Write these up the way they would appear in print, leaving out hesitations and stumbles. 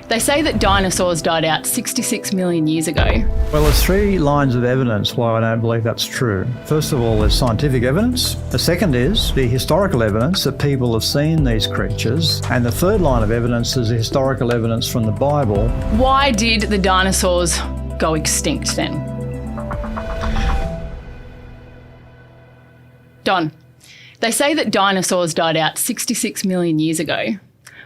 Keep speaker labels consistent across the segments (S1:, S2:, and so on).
S1: They say that dinosaurs died out 66 million years ago.
S2: Well, there's three lines of evidence why I don't believe that's true. First of all, there's scientific evidence. The second is the historical evidence that people have seen these creatures. And the third line of evidence is the historical evidence from the Bible.
S1: Why did the dinosaurs go extinct then? Don, they say that dinosaurs died out 66 million years ago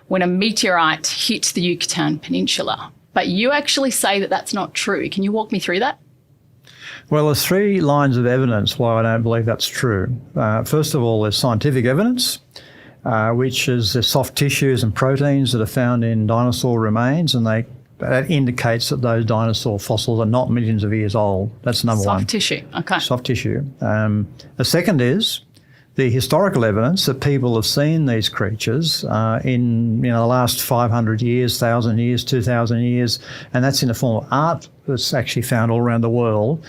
S1: when a meteorite hit the Yucatan Peninsula. But you actually say that that's not true. Can you walk me through that?
S2: Well, there's three lines of evidence why I don't believe that's true. First of all, there's scientific evidence, which is the soft tissues and proteins that are found in dinosaur remains, and that indicates that those dinosaur fossils are not millions of years old. That's number one.
S1: Soft tissue, okay.
S2: Soft tissue. The second is the historical evidence that people have seen these creatures in the last 500 years, 1,000 years, 2,000 years, and that's in the form of art that's actually found all around the world.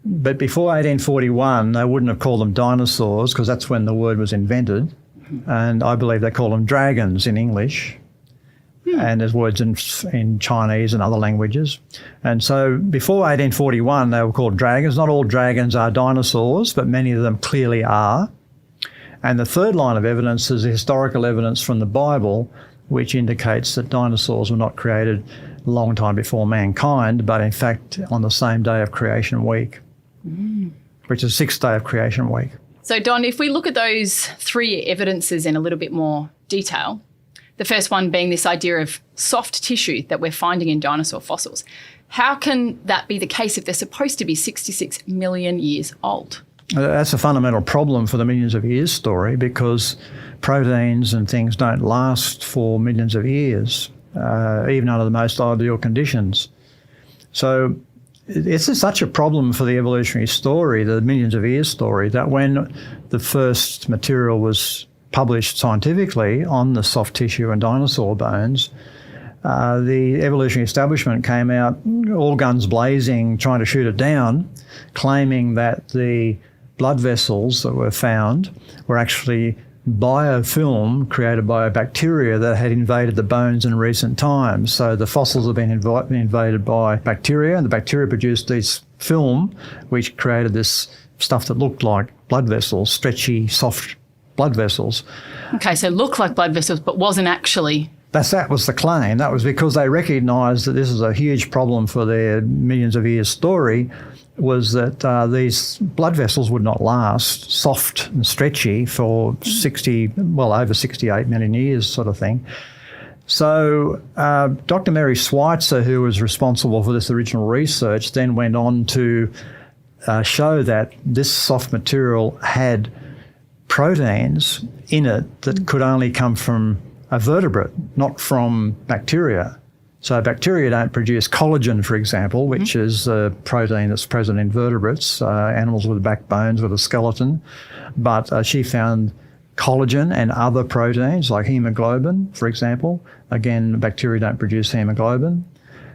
S2: But before 1841, they wouldn't have called them dinosaurs because that's when the word was invented, and I believe they call them dragons in English. And there's words in Chinese and other languages. And so before 1841, they were called dragons. Not all dragons are dinosaurs, but many of them clearly are. And the third line of evidence is the historical evidence from the Bible, which indicates that dinosaurs were not created a long time before mankind, but in fact on the same day of creation week, which is the sixth day of creation week.
S1: So Don, if we look at those three evidences in a little bit more detail, the first one being this idea of soft tissue that we're finding in dinosaur fossils. How can that be the case if they're supposed to be 66 million years old?
S2: That's a fundamental problem for the millions of years story because proteins and things don't last for millions of years, even under the most ideal conditions. So it's such a problem for the evolutionary story, the millions of years story, that when the first material was published scientifically on the soft tissue and dinosaur bones, the evolutionary establishment came out all guns blazing, trying to shoot it down, claiming that the blood vessels that were found were actually biofilm created by a bacteria that had invaded the bones in recent times. So the fossils have been invaded by bacteria, and the bacteria produced this film which created this stuff that looked like blood vessels, stretchy, soft blood vessels.
S1: Okay, so looked like blood vessels but wasn't actually.
S2: That was the claim. That was because they recognised that this is a huge problem for their millions of years story, was that these blood vessels would not last soft and stretchy for over 68 million years sort of thing. So Dr. Mary Schweitzer, who was responsible for this original research, then went on to show that this soft material had proteins in it that could only come from a vertebrate, not from bacteria. So bacteria don't produce collagen, for example, which is a protein that's present in vertebrates, animals with backbones, with a skeleton. But she found collagen and other proteins like hemoglobin, for example. Again, bacteria don't produce hemoglobin.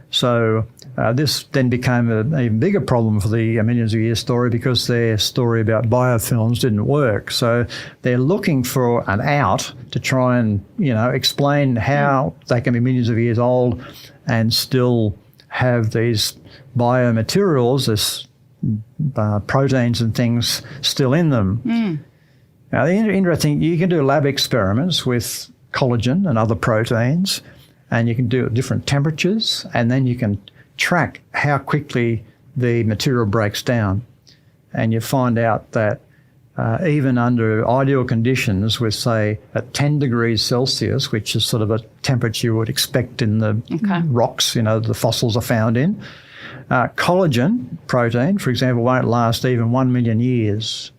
S2: So this then became an even bigger problem for the millions of years story because their story about biofilms didn't work. So they're looking for an out to try and, explain how they can be millions of years old and still have these biomaterials, this proteins and things still in them. Now, the interesting, you can do lab experiments with collagen and other proteins, and you can do it at different temperatures, and then you can track how quickly the material breaks down. And you find out that even under ideal conditions with, say, at 10 degrees Celsius, which is sort of a temperature you would expect in the rocks, the fossils are found in, collagen protein, for example, won't last even 1 million years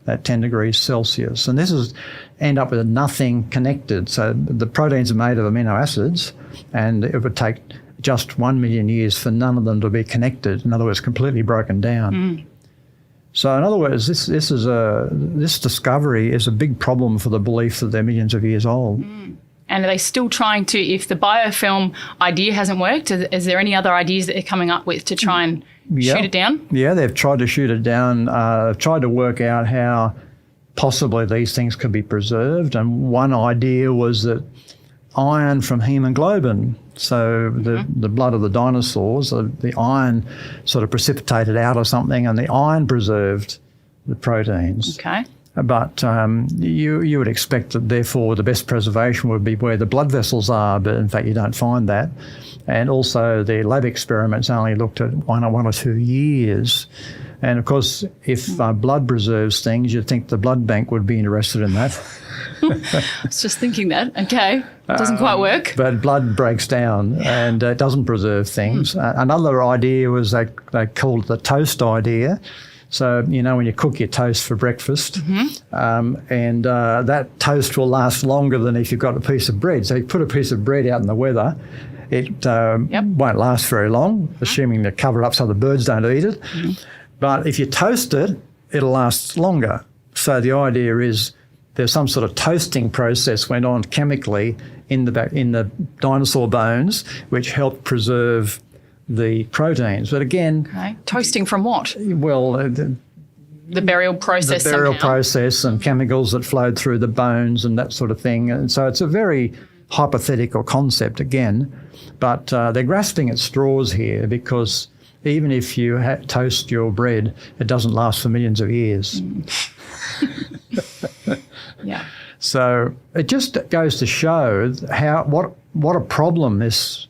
S2: at 10 degrees Celsius. And this is end up with nothing connected. So the proteins are made of amino acids, and it would take just 1 million years for none of them to be connected. In other words, completely broken down. So in other words, this discovery is a big problem for the belief that they're millions of years old.
S1: And are they still trying to, if the biofilm idea hasn't worked, is there any other ideas that they're coming up with to try and shoot it down? Yeah,
S2: they've tried to shoot it down, tried to work out how possibly these things could be preserved. And one idea was that iron from hemoglobin. So the blood of the dinosaurs, the iron sort of precipitated out of something, and the iron preserved the proteins.
S1: Okay.
S2: But you would expect that, therefore, the best preservation would be where the blood vessels are, but in fact you don't find that. And also the lab experiments only looked at 1 or 2 years. And of course, if blood preserves things, you'd think the blood bank would be interested in that.
S1: I was just thinking that. Okay. It doesn't quite work.
S2: But blood breaks down and it doesn't preserve things. Another idea was they called it the toast idea. So, you know, when you cook your toast for breakfast, and that toast will last longer than if you've got a piece of bread. So you put a piece of bread out in the weather, it won't last very long, assuming to cover it up so the birds don't eat it. But if you toast it, it'll last longer. So the idea is there's some sort of toasting process went on chemically in the dinosaur bones, which helped preserve the proteins. But again...
S1: Toasting from what?
S2: Well...
S1: the burial process.
S2: The burial process and chemicals that flowed through the bones and that sort of thing. And so it's a very hypothetical concept again. But they're grasping at straws here because even if you toast your bread, it doesn't last for millions of years.
S1: Yeah.
S2: So it just goes to show what a problem this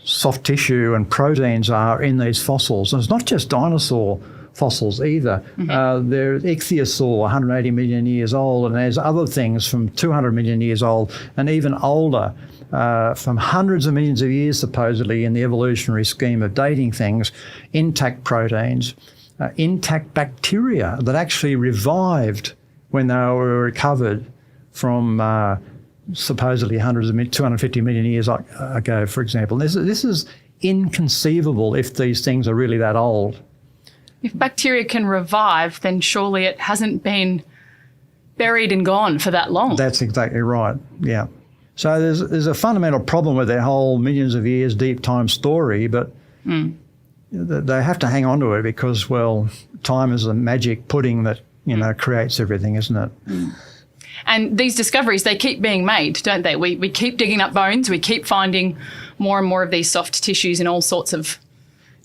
S2: soft tissue and proteins are in these fossils. And it's not just dinosaur fossils either. They're ichthyosaur, 180 million years old, and there's other things from 200 million years old and even older, from hundreds of millions of years supposedly in the evolutionary scheme of dating things, intact proteins, intact bacteria that actually revived when they were recovered from supposedly 250 million years ago, for example. This is inconceivable if these things are really that old.
S1: If bacteria can revive, then surely it hasn't been buried and gone for that long.
S2: That's exactly right, yeah. So there's a fundamental problem with their whole millions of years deep time story, but they have to hang on to it because, well, time is a magic pudding that, creates everything, isn't it?
S1: And these discoveries, they keep being made, don't they? We keep digging up bones. We keep finding more and more of these soft tissues in all sorts of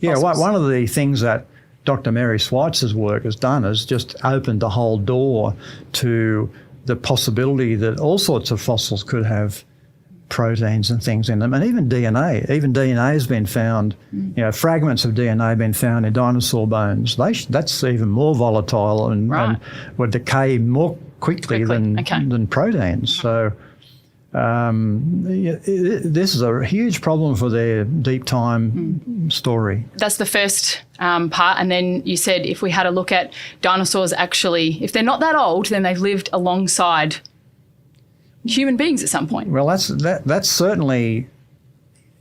S1: fossils.
S2: One of the things that Dr. Mary Schweitzer's work has done is just opened the whole door to the possibility that all sorts of fossils could have proteins and things in them, and even DNA. Even DNA has been found, fragments of DNA have been found in dinosaur bones. That's even more volatile and would decay more quickly. Than proteins. So this is a huge problem for their deep time story.
S1: That's the first part. And then you said if we had a look at dinosaurs actually, if they're not that old, then they've lived alongside human beings at some point.
S2: Well, that's certainly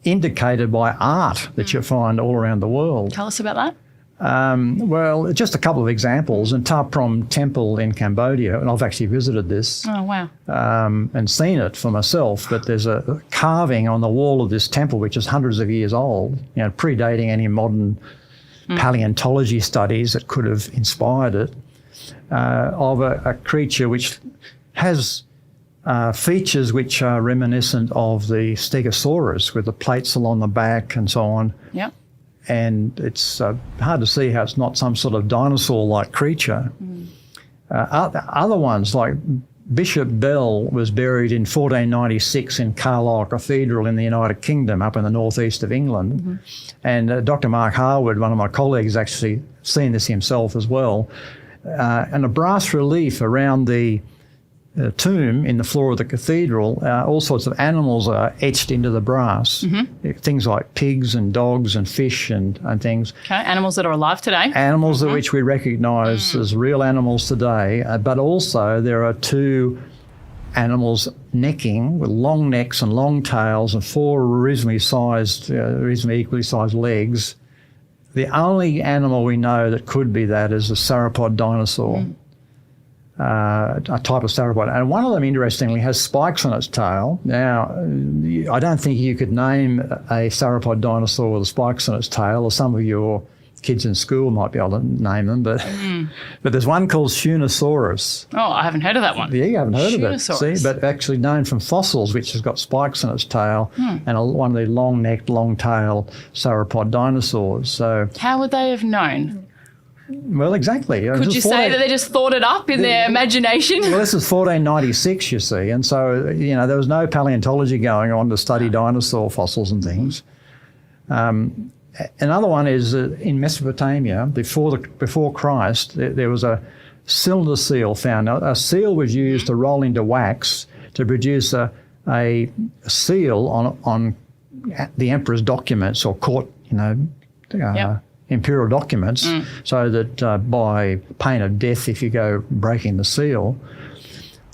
S2: indicated by art that you find all around the world.
S1: Tell us about that.
S2: Well, just a couple of examples. In Ta Prohm Temple in Cambodia, and I've actually visited this.
S1: Oh, wow.
S2: And seen it for myself, but there's a carving on the wall of this temple which is hundreds of years old, predating any modern paleontology studies that could have inspired it, of a creature which has features which are reminiscent of the Stegosaurus, with the plates along the back and so on.
S1: Yep.
S2: And it's hard to see how it's not some sort of dinosaur-like creature. Other ones, like Bishop Bell was buried in 1496 in Carlisle Cathedral in the United Kingdom, up in the northeast of England. And Dr. Mark Harwood, one of my colleagues, actually seen this himself as well. And a brass relief around the tomb in the floor of the cathedral, all sorts of animals are etched into the brass. Things like pigs and dogs and fish and things.
S1: Okay, animals that are alive today.
S2: Animals which we recognise as real animals today, but also there are 2 animals necking with long necks and long tails and 4 reasonably equally sized legs. The only animal we know that could be that is a sauropod dinosaur. A type of sauropod. And one of them, interestingly, has spikes on its tail. Now, I don't think you could name a sauropod dinosaur with spikes on its tail, or some of your kids in school might be able to name them, but there's one called Uncensored.
S1: Oh, I haven't heard of that one.
S2: Yeah, you haven't heard of it.
S1: Dinosaurs.
S2: See, but actually known from fossils, which has got spikes in its tail, and one of the long-necked, long-tailed sauropod dinosaurs. So,
S1: How would they have known?
S2: well, exactly.
S1: Could you say that they just thought it up in their imagination?
S2: Well, this is 1496, you see, and so there was no paleontology going on to study dinosaur fossils and things. Another one is in Mesopotamia, before Christ, there was a cylinder seal found. Now, a seal was used to roll into wax to produce a seal on the emperor's documents or court, imperial documents, so that by pain of death if you go breaking the seal.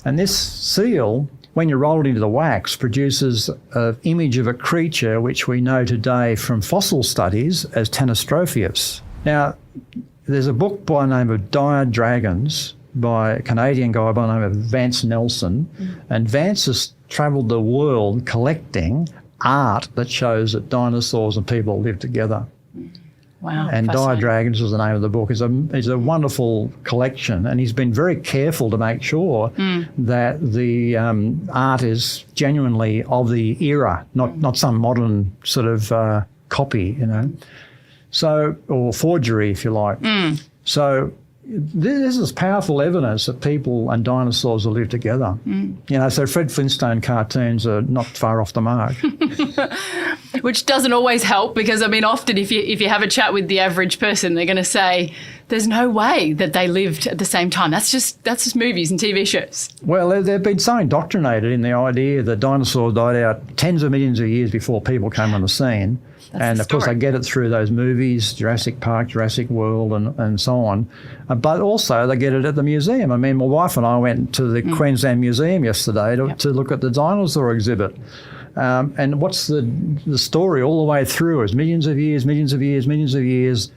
S2: And this seal, when you roll it into the wax, produces an image of a creature which we know today from fossil studies as Tanistropheus. Now, there's a book by the name of Dire Dragons by a Canadian guy by the name of Vance Nelson, and Vance has travelled the world collecting art that shows that dinosaurs and people live together.
S1: Wow.
S2: And Dire Dragons is the name of the book. It's a wonderful collection, and he's been very careful to make sure that the art is genuinely of the era, not some modern sort of copy, So, or forgery, if you like. So this is powerful evidence that people and dinosaurs will live together. So Fred Flintstone cartoons are not far off the mark.
S1: Which doesn't always help because, often if you have a chat with the average person, they're going to say, there's no way that they lived at the same time. That's just movies and TV shows.
S2: Well, they've been so indoctrinated in the idea that dinosaurs died out tens of millions of years before people came on the scene. And of course, they get it through those movies, Jurassic Park, Jurassic World, and so on. But also, they get it at the museum. My wife and I went to the Queensland Museum yesterday to look at the dinosaur exhibit. And what's the story all the way through is millions of years,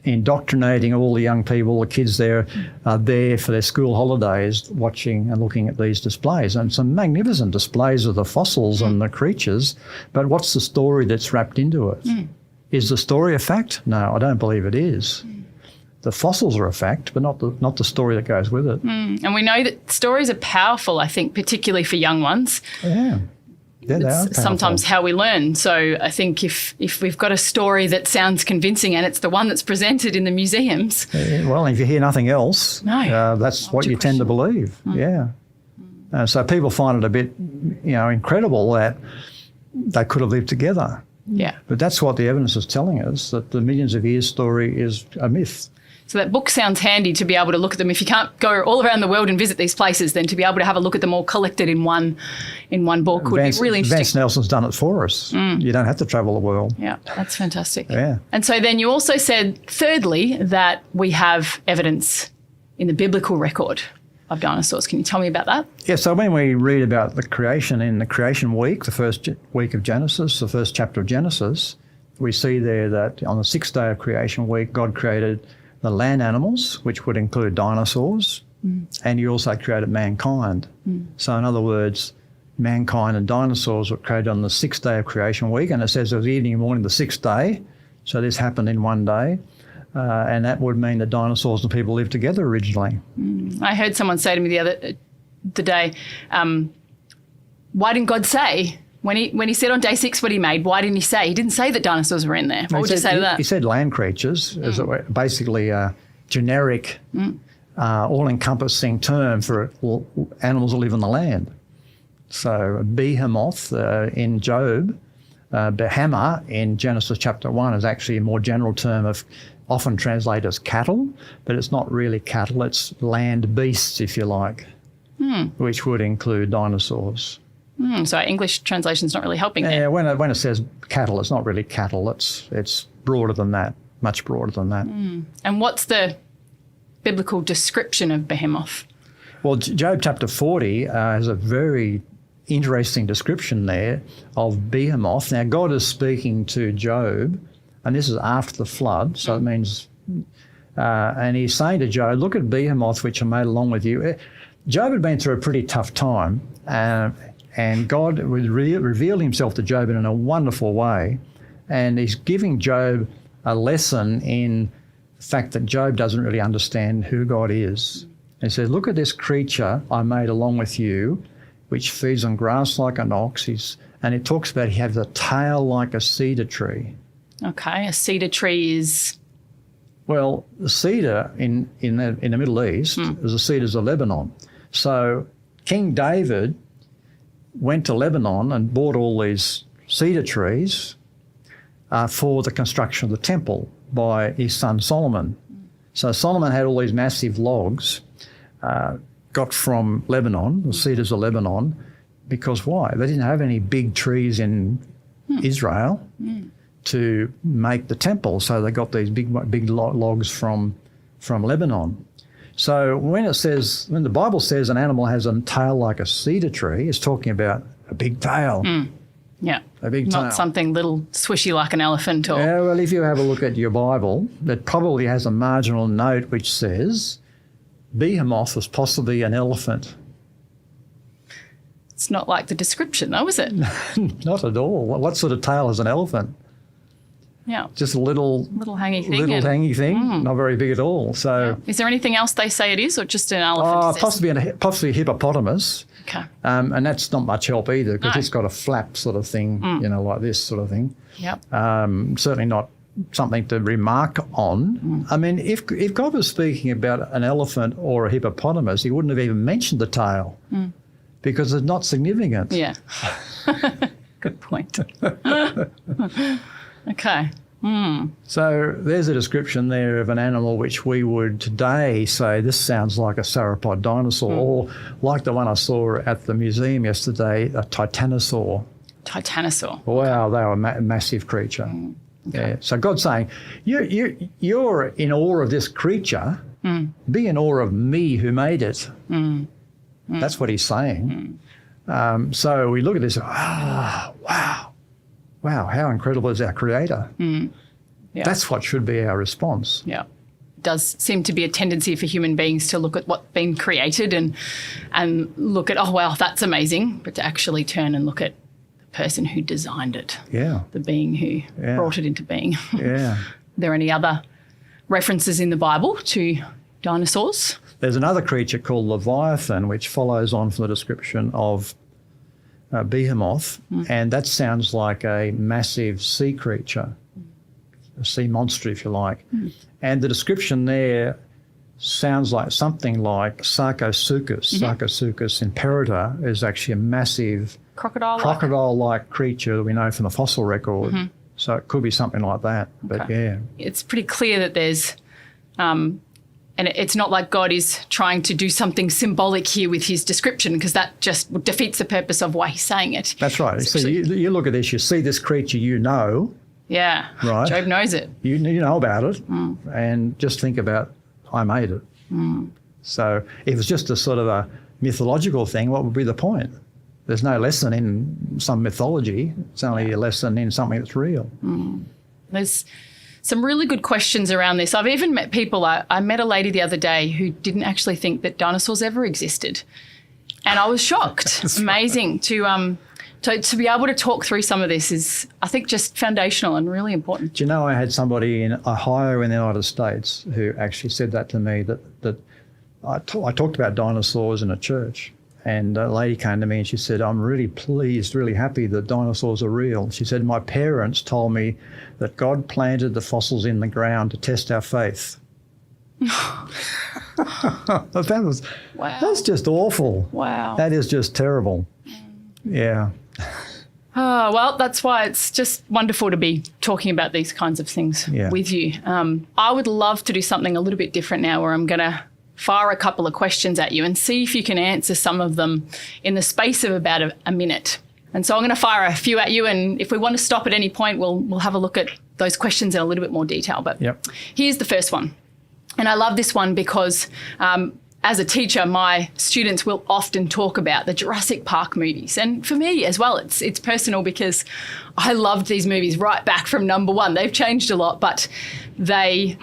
S2: indoctrinating all the young people, the kids there are there for their school holidays watching and looking at these displays. And some magnificent displays of the fossils and the creatures, but what's the story that's wrapped into it? Is the story a fact? No, I don't believe it is. The fossils are a fact, but not the story that goes with it.
S1: And we know that stories are powerful, I think, particularly for young ones.
S2: Yeah.
S1: It's sometimes how we learn. So I think if we've got a story that sounds convincing and it's the one that's presented in the museums.
S2: Well, if you hear nothing else, that's what you tend to believe. Yeah. So people find it a bit, incredible that they could have lived together.
S1: Yeah.
S2: But that's what the evidence is telling us, that the millions of years story is a myth.
S1: So that book sounds handy to be able to look at them. If you can't go all around the world and visit these places, then to be able to have a look at them all collected in one book would be really interesting.
S2: Vance Nelson's done it for us. You don't have to travel the world.
S1: Yeah, that's fantastic.
S2: Yeah.
S1: And so then you also said, thirdly, that we have evidence in the biblical record of dinosaurs. Can you tell me about that?
S2: Yeah, so when we read about the creation in the creation week, the first week of Genesis, the first chapter of Genesis, we see there that on the sixth day of creation week, God created the land animals, which would include dinosaurs, and he also created mankind. So in other words, mankind and dinosaurs were created on the sixth day of creation week, and it says it was evening and morning the sixth day, so this happened in one day, and that would mean that dinosaurs and people lived together originally.
S1: I heard someone say to me the day, why didn't God say? When he said on day 6 what he made, why didn't he say? He didn't say that dinosaurs were in there. What would you say to that?
S2: He said land creatures as basically a generic, all-encompassing term for animals that live on the land. So behemoth in Job, behemoth in Genesis chapter 1 is actually a more general term of often translated as cattle, but it's not really cattle, it's land beasts, if you like, which would include dinosaurs.
S1: So English translation's not really helping there.
S2: Yeah, when it says cattle, it's not really cattle. It's broader than that, much broader than that.
S1: And what's the biblical description of behemoth?
S2: Well, Job chapter 40 has a very interesting description there of behemoth. Now, God is speaking to Job, and this is after the flood, so it means, and he's saying to Job, look at behemoth which I made along with you. Job had been through a pretty tough time, and God would reveal himself to Job in a wonderful way. And he's giving Job a lesson in the fact that Job doesn't really understand who God is. And he says, look at this creature I made along with you, which feeds on grass like an ox. And it talks about he has a tail like a cedar tree.
S1: Okay, a cedar tree is...
S2: Well, the cedar in the Middle East is the cedars of Lebanon. So King David went to Lebanon and bought all these cedar trees for the construction of the temple by his son Solomon. So Solomon had all these massive logs got from Lebanon, the cedars of Lebanon, because why? They didn't have any big trees in Israel to make the temple, so they got these big logs from Lebanon. So when the Bible says an animal has a tail like a cedar tree, it's talking about a big tail.
S1: Yeah.
S2: A big tail.
S1: Not something little swishy like an elephant or...
S2: Yeah, well, if you have a look at your Bible, it probably has a marginal note which says Behemoth was possibly an elephant.
S1: It's not like the description though, is it?
S2: Not at all. What sort of tail has an elephant?
S1: Yeah.
S2: Just a little
S1: hangy thing.
S2: Hangy thing, not very big at all. So,
S1: Is there anything else they say it is, or just an elephant?
S2: Possibly a hippopotamus.
S1: Okay.
S2: And that's not much help either, because it's got a flap sort of thing, like this sort of thing.
S1: Yep.
S2: Certainly not something to remark on. I mean, if God was speaking about an elephant or a hippopotamus, he wouldn't have even mentioned the tail, because it's not significant.
S1: Yeah. Good point. Okay.
S2: So there's a description there of an animal which we would today say this sounds like a sauropod dinosaur, or like the one I saw at the museum yesterday, a titanosaur.
S1: Titanosaur.
S2: Wow, they were a massive creature.
S1: Okay.
S2: Yeah. So God's saying, you're in awe of this creature, be in awe of me who made it. That's what he's saying. So we look at this, wow, how incredible is our Creator?
S1: Yeah.
S2: That's what should be our response.
S1: Yeah. It does seem to be a tendency for human beings to look at what's been created and look at, oh, wow, that's amazing, but to actually turn and look at the person who designed it.
S2: Yeah.
S1: The being who brought it into being.
S2: Yeah.
S1: Are there any other references in the Bible to dinosaurs?
S2: There's another creature called Leviathan, which follows on from the description of Behemoth, and that sounds like a massive sea creature, a sea monster, if you like. And the description there sounds like something like Sarcosuchus. Sarcosuchus imperator is actually a massive crocodile-like creature that we know from the fossil record. So it could be something like that. But yeah.
S1: It's pretty clear that there's... and it's not like God is trying to do something symbolic here with his description, because that just defeats the purpose of why he's saying it.
S2: That's right. So you look at this, you see this creature, you know.
S1: Yeah.
S2: Right.
S1: Job knows it.
S2: You know about it, and just think about, I made it. So if it's just a sort of a mythological thing, what would be the point? There's no lesson in some mythology. It's only a lesson in something that's real.
S1: There's some really good questions around this. I've even met people, I met a lady the other day who didn't actually think that dinosaurs ever existed. And I was shocked. Amazing. To be able to talk through some of this is, I think, just foundational and really important.
S2: Do you know, I had somebody in Ohio in the United States who actually said that to me, that I talked about dinosaurs in a church. And a lady came to me and she said, I'm really pleased, really happy that dinosaurs are real. She said, my parents told me that God planted the fossils in the ground to test our faith. That's just awful.
S1: Wow.
S2: That is just terrible. Yeah.
S1: Oh, well, that's why it's just wonderful to be talking about these kinds of things with you. I would love to do something a little bit different now, where I'm going to fire a couple of questions at you and see if you can answer some of them in the space of about a minute. And so I'm going to fire a few at you, and if we want to stop at any point, we'll have a look at those questions in a little bit more detail. But here's the first one. And I love this one because as a teacher, my students will often talk about the Jurassic Park movies. And for me as well, it's personal, because I loved these movies right back from number one. They've changed a lot, but they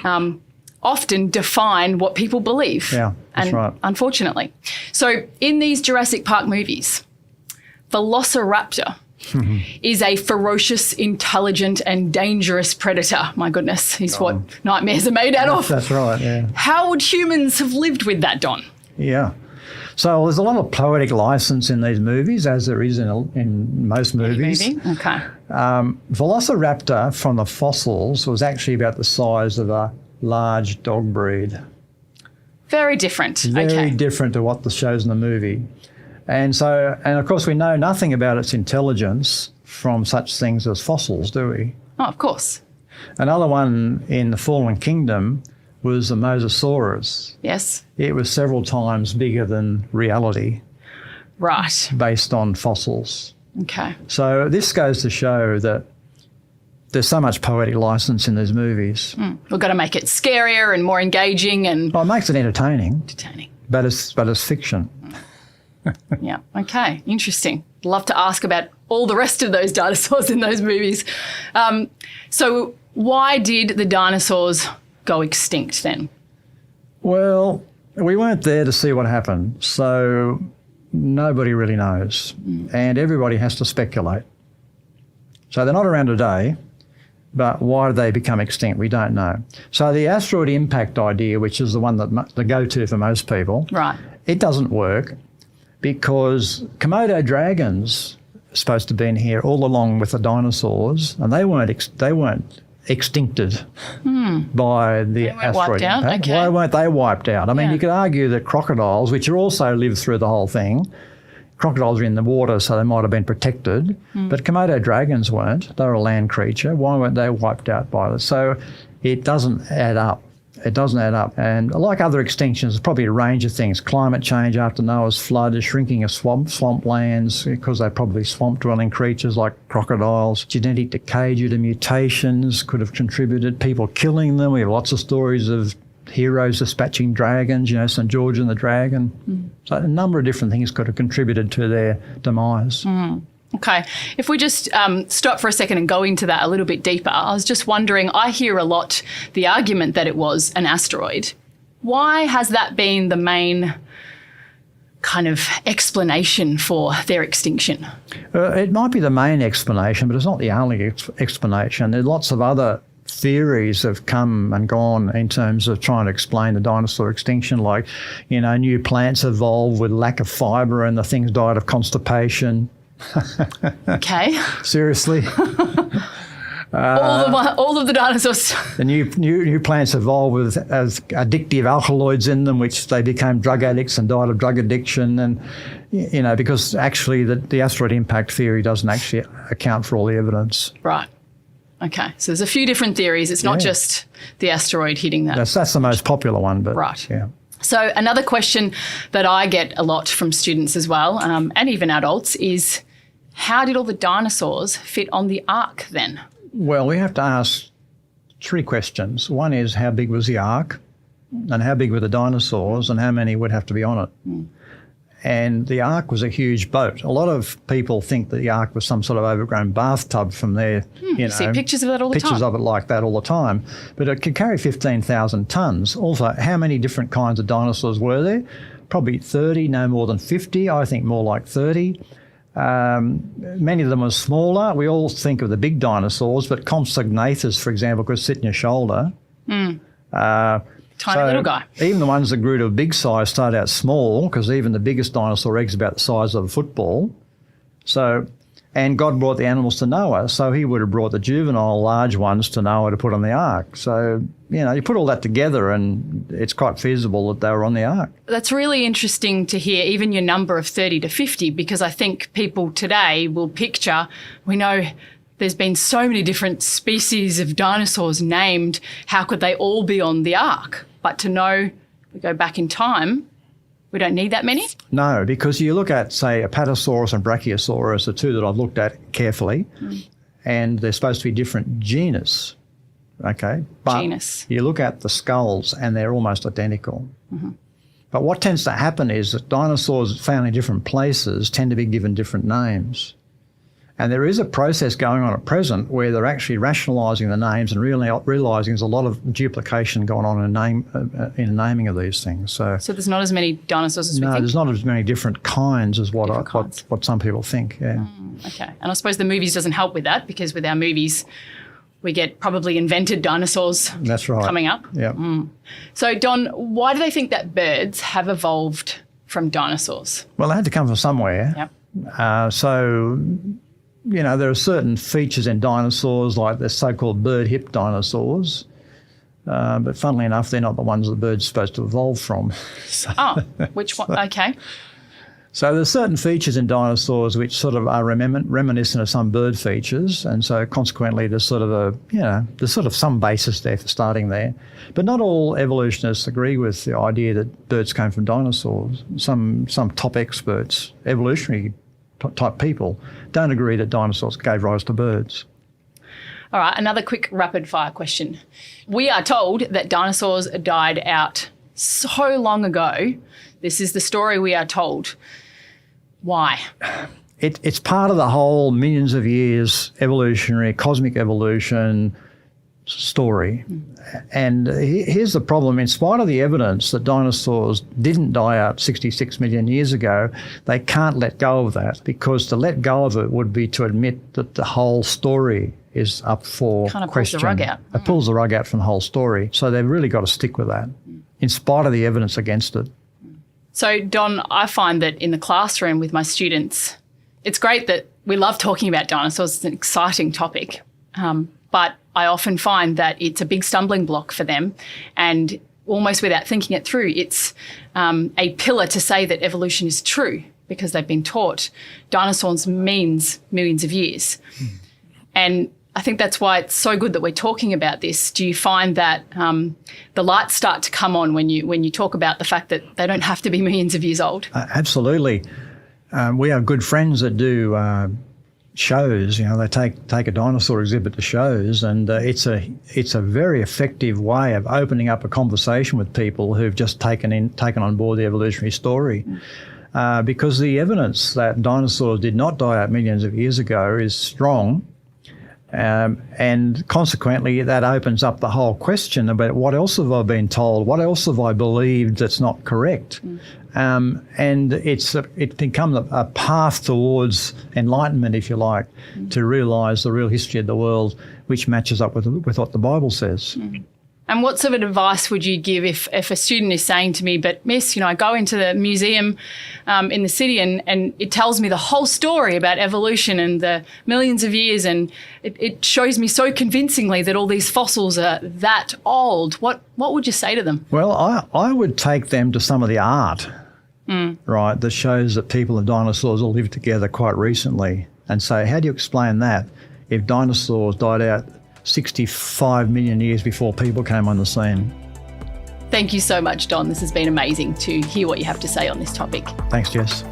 S1: often define what people believe.
S2: Yeah, that's right.
S1: Unfortunately. So in these Jurassic Park movies, Velociraptor is a ferocious, intelligent and dangerous predator. My goodness, he's what nightmares are made out of.
S2: That's right, yeah.
S1: How would humans have lived with that, Don?
S2: Yeah. So there's a lot of poetic license in these movies, as there is in most movies.
S1: Okay.
S2: Velociraptor from the fossils was actually about the size of a large dog breed.
S1: Very different.
S2: Very different to what shows in the movie. And of course we know nothing about its intelligence from such things as fossils, do we?
S1: Oh, of course.
S2: Another one in the Fallen Kingdom was the Mosasaurus.
S1: Yes.
S2: It was several times bigger than reality.
S1: Right.
S2: Based on fossils.
S1: Okay.
S2: So this goes to show that there's so much poetic license in these movies.
S1: We've got to make it scarier and more engaging and...
S2: Well, it makes it entertaining. But it's fiction.
S1: Yeah. Okay. Interesting. Love to ask about all the rest of those dinosaurs in those movies. So why did the dinosaurs go extinct then?
S2: Well, we weren't there to see what happened, so nobody really knows. And everybody has to speculate. So they're not around today, but why did they become extinct? We don't know. So the asteroid impact idea, which is the one that the go-to for most people,
S1: right,
S2: it doesn't work because Komodo dragons are supposed to have been here all along with the dinosaurs, and they weren't extincted by the asteroid impact.
S1: Okay.
S2: Why weren't they wiped out? I mean, you could argue that crocodiles, which are also lived through the whole thing, crocodiles are in the water, so they might have been protected, but Komodo dragons weren't. They were a land creature. Why weren't they wiped out by this? So it doesn't add up. It doesn't add up. And like other extinctions, there's probably a range of things. Climate change after Noah's flood, the shrinking of swamplands because they're probably swamp-dwelling creatures like crocodiles. Genetic decay due to mutations could have contributed. People killing them. We have lots of stories of heroes dispatching dragons, St. George and the Dragon. So a number of different things could have contributed to their demise.
S1: Okay. If we just stop for a second and go into that a little bit deeper, I was just wondering, I hear a lot the argument that it was an asteroid. Why has that been the main kind of explanation for their extinction?
S2: It might be the main explanation, but it's not the only explanation. There are lots of other theories have come and gone in terms of trying to explain the dinosaur extinction, like, new plants evolved with lack of fibre and the things died of constipation.
S1: Okay.
S2: Seriously?
S1: all of the dinosaurs.
S2: The new plants evolved with as addictive alkaloids in them, which they became drug addicts and died of drug addiction. And, because actually the asteroid impact theory doesn't actually account for all the evidence.
S1: Right. Okay. So there's a few different theories. It's not just the asteroid hitting that.
S2: That's the most popular one. But
S1: right.
S2: Yeah.
S1: So another question that I get a lot from students as well, and even adults, is how did all the dinosaurs fit on the Ark then?
S2: Well, we have to ask three questions. One is, how big was the Ark? And how big were the dinosaurs? And how many would have to be on it? And the Ark was a huge boat. A lot of people think that the Ark was some sort of overgrown bathtub from there.
S1: You see pictures of that all the time.
S2: Pictures of it like that all the time. But it could carry 15,000 tonnes. Also, how many different kinds of dinosaurs were there? Probably 30, no more than 50. I think more like 30. Many of them were smaller. We all think of the big dinosaurs, but Compsognathus, for example, could sit in your shoulder.
S1: Tiny little guy.
S2: Even the ones that grew to a big size started out small, because even the biggest dinosaur egg's about the size of a football. And God brought the animals to Noah, so he would have brought the juvenile large ones to Noah to put on the Ark. So, you put all that together and it's quite feasible that they were on the Ark.
S1: That's really interesting to hear, even your number of 30 to 50, because I think people today will picture, we know there's been so many different species of dinosaurs named. How could they all be on the Ark? But to know, we go back in time, we don't need that many?
S2: No, because you look at, say, Apatosaurus and Brachiosaurus, the two that I've looked at carefully, and they're supposed to be different genus, okay? But you look at the skulls and they're almost identical. But what tends to happen is that dinosaurs found in different places tend to be given different names. And there is a process going on at present where they're actually rationalising the names and really realising there's a lot of duplication going on in naming of these things. So
S1: there's not as many dinosaurs as we
S2: no,
S1: think?
S2: there's not as many different kinds as what
S1: kinds.
S2: what some people think. Yeah.
S1: Okay. And I suppose the movies doesn't help with that, because with our movies, we get probably invented dinosaurs
S2: That's right.
S1: coming up.
S2: Yeah.
S1: So, Don, why do they think that birds have evolved from dinosaurs?
S2: Well, they had to come from somewhere.
S1: Yep.
S2: So, you know, there are certain features in dinosaurs, like the so-called bird-hipped dinosaurs. But funnily enough, they're not the ones that birds are supposed to evolve from.
S1: Oh, which one? Okay.
S2: So there's certain features in dinosaurs which sort of are reminiscent of some bird features, and so consequently there's sort of some basis there for starting there. But not all evolutionists agree with the idea that birds came from dinosaurs. Some top experts, evolutionary type people, don't agree that dinosaurs gave rise to birds.
S1: All right, another quick rapid fire question. We are told that dinosaurs died out so long ago. This is the story we are told. Why?
S2: It's part of the whole millions of years evolutionary, cosmic evolution story. And here's the problem. In spite of the evidence that dinosaurs didn't die out 66 million years ago, they can't let go of that, because to let go of it would be to admit that the whole story is up for
S1: kind of
S2: question.
S1: Pulls the rug out.
S2: It pulls the rug out from the whole story. So they've really got to stick with that, in spite of the evidence against it.
S1: So, Don, I find that in the classroom with my students, it's great that we love talking about dinosaurs. It's an exciting topic. But I often find that it's a big stumbling block for them, and almost without thinking it through, it's a pillar to say that evolution is true, because they've been taught dinosaurs means millions of years. And I think that's why it's so good that we're talking about this. Do you find that the lights start to come on when you talk about the fact that they don't have to be millions of years old?
S2: Absolutely. We have good friends that do shows. You know, they take a dinosaur exhibit to shows, and it's a very effective way of opening up a conversation with people who've just taken on board the evolutionary story. Because the evidence that dinosaurs did not die out millions of years ago is strong. And consequently, that opens up the whole question about what else have I been told? What else have I believed that's not correct? And it becomes a path towards enlightenment, if you like, to realise the real history of the world, which matches up with what the Bible says.
S1: And what sort of advice would you give if a student is saying to me, but Miss, you know, I go into the museum in the city and it tells me the whole story about evolution and the millions of years, and it shows me so convincingly that all these fossils are that old. What would you say to them?
S2: Well, I would take them to some of the art, right, that shows that people and dinosaurs all lived together quite recently, and say, how do you explain that if dinosaurs died out 65 million years before people came on the scene?
S1: Thank you so much, Don. This has been amazing to hear what you have to say on this topic.
S2: Thanks, Jess.